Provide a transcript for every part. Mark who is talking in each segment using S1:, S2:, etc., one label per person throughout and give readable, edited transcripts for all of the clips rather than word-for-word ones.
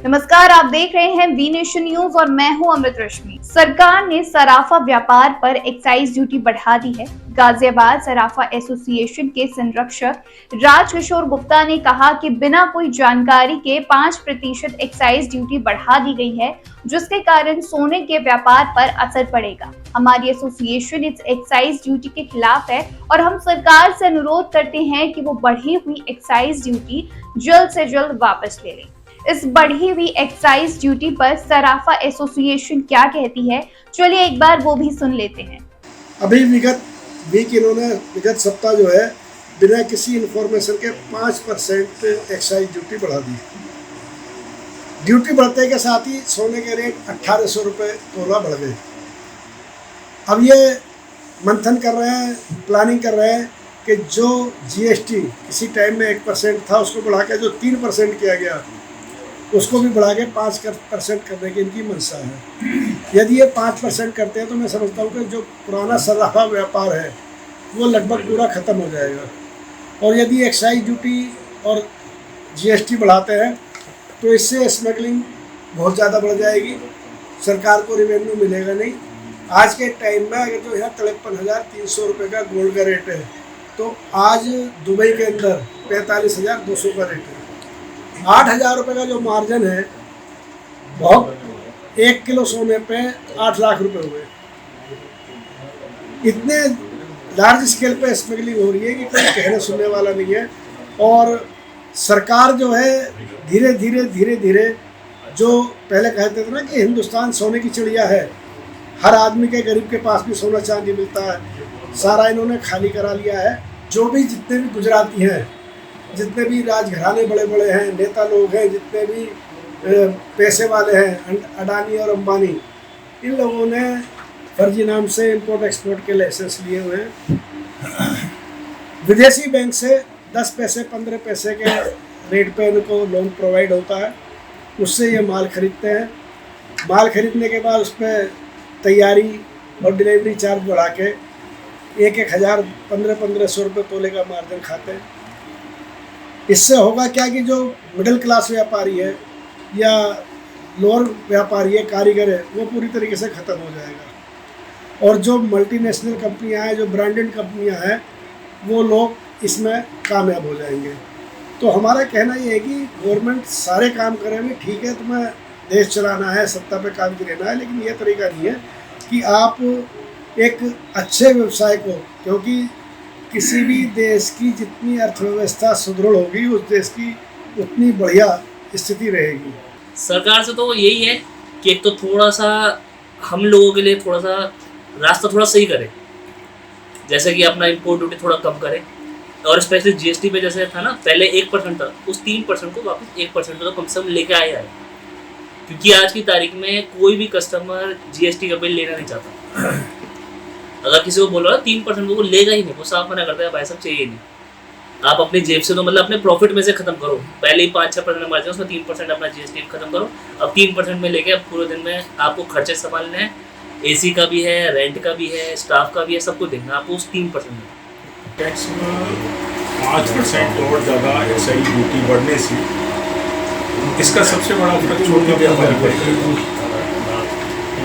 S1: नमस्कार, आप देख रहे हैं वी नेशन न्यूज और मैं हूं अमृत रश्मि। सरकार ने सराफा व्यापार पर एक्साइज ड्यूटी बढ़ा दी है। गाजियाबाद सराफा एसोसिएशन के संरक्षक राजकिशोर गुप्ता ने कहा कि बिना कोई जानकारी के 5% एक्साइज ड्यूटी बढ़ा दी गई है, जिसके कारण सोने के व्यापार पर असर पड़ेगा। हमारी एसोसिएशन इस एक्साइज ड्यूटी के खिलाफ है और हम सरकार से अनुरोध करते हैं कि वो बढ़ी हुई एक्साइज ड्यूटी जल्द से जल्द वापस ले लें। इस बढ़ी हुई एक्साइज ड्यूटी पर सराफा एसोसिएशन क्या कहती है, चलिए एक बार वो भी सुन लेते हैं।
S2: अभी विगत सप्ताह जो है बिना किसी इंफॉर्मेशन के 5% एक्साइज ड्यूटी बढ़ा दी। ड्यूटी बढ़ने के साथ ही सोने के रेट 1800 रुपये तोला बढ़ गए। अब ये मंथन कर रहे हैं, प्लानिंग कर रहे हैं कि जो जीएसटी किसी टाइम में 1% था उसको बढ़ा के जो 3% किया गया उसको भी बढ़ा के 5% करने की इनकी मंशा है। यदि ये 5% करते हैं तो मैं समझता हूँ कि जो पुराना सराफा व्यापार है वो लगभग पूरा ख़त्म हो जाएगा। और यदि एक्साइज ड्यूटी और जीएसटी बढ़ाते हैं तो इससे स्मगलिंग बहुत ज़्यादा बढ़ जाएगी, सरकार को रिवेन्यू मिलेगा नहीं। आज के टाइम में अगर जो यहाँ 53,300 रुपये का गोल्ड का रेट है तो आज दुबई के अंदर 45,200 का रेट है। 8,000 रुपये का जो मार्जिन है बहुत, 1 किलो सोने पे 8 लाख रुपए हुए। इतने लार्ज स्केल पे स्मगलिंग हो रही है कि कोई कहने सुनने वाला नहीं है। और सरकार जो है धीरे धीरे जो पहले कहते थे ना कि हिंदुस्तान सोने की चिड़िया है, हर आदमी के गरीब के पास भी सोना चांदी मिलता है, सारा इन्होंने खाली करा लिया है। जो भी जितने भी गुजराती हैं, जितने भी राजघराने बड़े बड़े हैं, नेता लोग हैं, जितने भी पैसे वाले हैं, अडानी और अंबानी, इन लोगों ने फर्जी नाम से इंपोर्ट एक्सपोर्ट के लाइसेंस लिए हुए हैं। विदेशी बैंक से 10 पैसे 15 पैसे के रेट पे इनको लोन प्रोवाइड होता है, उससे ये माल खरीदते हैं। माल खरीदने के बाद उस पर तैयारी और डिलीवरी चार्ज बढ़ा के 1,000 1500 रुपये तोले का मार्जिन खाते हैं। इससे होगा क्या कि जो मिडिल क्लास व्यापारी है या लोअर व्यापारी है, कारीगर है, वो पूरी तरीके से ख़त्म हो जाएगा। और जो मल्टीनेशनल कंपनियां हैं, जो ब्रांडेड कंपनियां हैं, वो लोग इसमें कामयाब हो जाएंगे। तो हमारा कहना ये है कि गवर्नमेंट सारे काम करे भी ठीक है, तुम्हें देश चलाना है, सत्ता पे काम लेना है, लेकिन ये तरीका नहीं है कि आप एक अच्छे व्यवसाय को, क्योंकि किसी भी देश की जितनी अर्थव्यवस्था सुदृढ़ होगी उस देश की उतनी बढ़िया स्थिति रहेगी।
S3: सरकार से तो यही है कि एक तो थोड़ा सा हम लोगों के लिए थोड़ा सा रास्ता थोड़ा सही करे, जैसे कि अपना इंपोर्ट ड्यूटी थोड़ा कम करे। और स्पेशली जीएसटी पे जैसे था ना, पहले 1% था, उस 3% को वापस 1% तो कम से कम लेके आए। क्योंकि आज की तारीख में कोई भी कस्टमर जीएसटी का बिल लेना नहीं चाहता। अगर किसी को बोलो ना 3% वो लेगा ही नहीं, वो साफ मना करता है, भाई साहब चाहिए नहीं। आप अपनी जेब से तो मतलब अपने प्रॉफिट में से खत्म करो, पहले ही 5-6% मार्जिन उसमें 3% अपना जीएसटी खत्म करो। अब 3% में लेके अब पूरे दिन में आपको खर्चे संभालने हैं, एसी का भी है, रेंट का भी है, स्टाफ का भी है, सब कुछ देखना आपको उस 3% में।
S4: टैक्स में 5% और ज़्यादा एक्साइज ड्यूटी बढ़ने से इसका सबसे बड़ा फर्क छोटे व्यापारी पर है।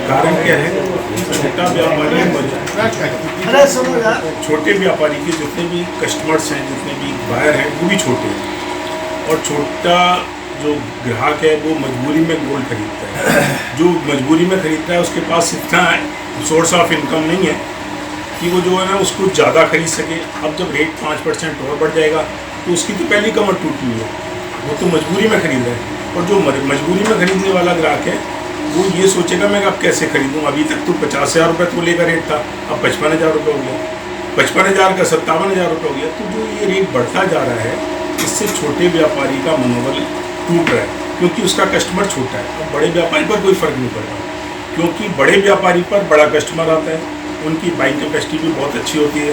S4: कारण क्या है, छोटा व्यापारी छोटे व्यापारी के जितने भी कस्टमर्स हैं, जितने भी बायर हैं, वो भी छोटे हैं। और छोटा जो ग्राहक है वो मजबूरी में गोल्ड खरीदता है। जो मजबूरी में खरीदता है उसके पास इतना सोर्स ऑफ इनकम नहीं है कि वो जो है ना उसको ज़्यादा खरीद सके। अब जब रेट 5% और बढ़ जाएगा तो उसकी तो पहली कमर टूटी हुई है, वो तो मजबूरी में खरीद रहा है। और जो मजबूरी में खरीदने वाला ग्राहक है वो ये सोचेगा मैं अब कैसे खरीदूँ। अभी तक तो 50,000 रुपये तोले का रेट था, अब 55,000 रुपये हो गया, 55,000 का 57,000 रुपये हो गया। तो जो ये रेट बढ़ता जा रहा है, इससे छोटे व्यापारी का मनोबल टूट रहा है, क्योंकि उसका कस्टमर छोटा है। अब बड़े व्यापारी पर कोई फ़र्क नहीं पड़ रहा, क्योंकि बड़े व्यापारी पर बड़ा कस्टमर आता है, उनकी बाइंग कैपेसिटी भी बहुत अच्छी होती है।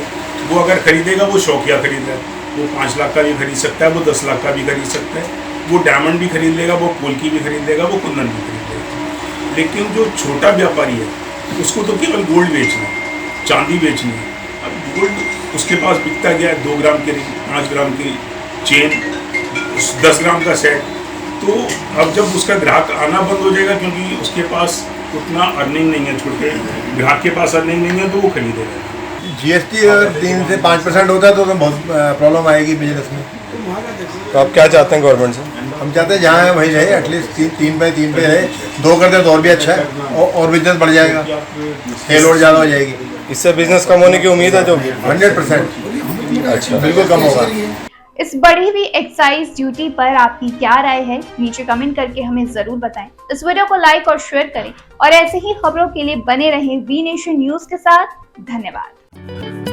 S4: वो अगर खरीदेगा वो शौकिया खरीद रहा है, वो 5 लाख का भी खरीद सकता है, वो 10 लाख का भी खरीद सकता है, वो डायमंड भी खरीद लेगा, वो पोल्की भी खरीद लेगा, वो कुंदन भी खरीद लेगा। लेकिन जो छोटा व्यापारी है उसको तो केवल गोल्ड बेचना है, चांदी बेचनी है। अब गोल्ड उसके पास बिकता गया है 2 ग्राम के रिंग, 5 ग्राम की चेन, 10 ग्राम का सेट, तो अब जब उसका ग्राहक आना बंद हो जाएगा, क्योंकि उसके पास उतना अर्निंग नहीं है, छोटे ग्राहक के पास अर्निंग नहीं है, तो वो खरीदेगा।
S5: जीएसटी अगर 3 से 5% होता है तो बहुत प्रॉब्लम आएगी बिजनेस में।
S6: तो आप क्या चाहते हैं गवर्नमेंट से?
S5: हम चाहते हैं जहाँ है वही रहे, एटलीस्ट 3x3 पे रहे, 2 कर दे तो और भी अच्छा है, और बिजनेस बढ़ जाएगा, सेल और ज़्यादा हो जाएगी।
S6: इससे बिजनेस कम होने की उम्मीद है जो
S5: 100%।
S6: अच्छा,
S5: बिल्कुल कम होगा।
S1: इस बढ़ी हुई एक्साइज ड्यूटी पर आपकी क्या राय है, नीचे कमेंट करके हमें जरूर बताएं। इस वीडियो को लाइक और शेयर करें और ऐसे ही खबरों के लिए बने रहें वी नेशन न्यूज के साथ। धन्यवाद।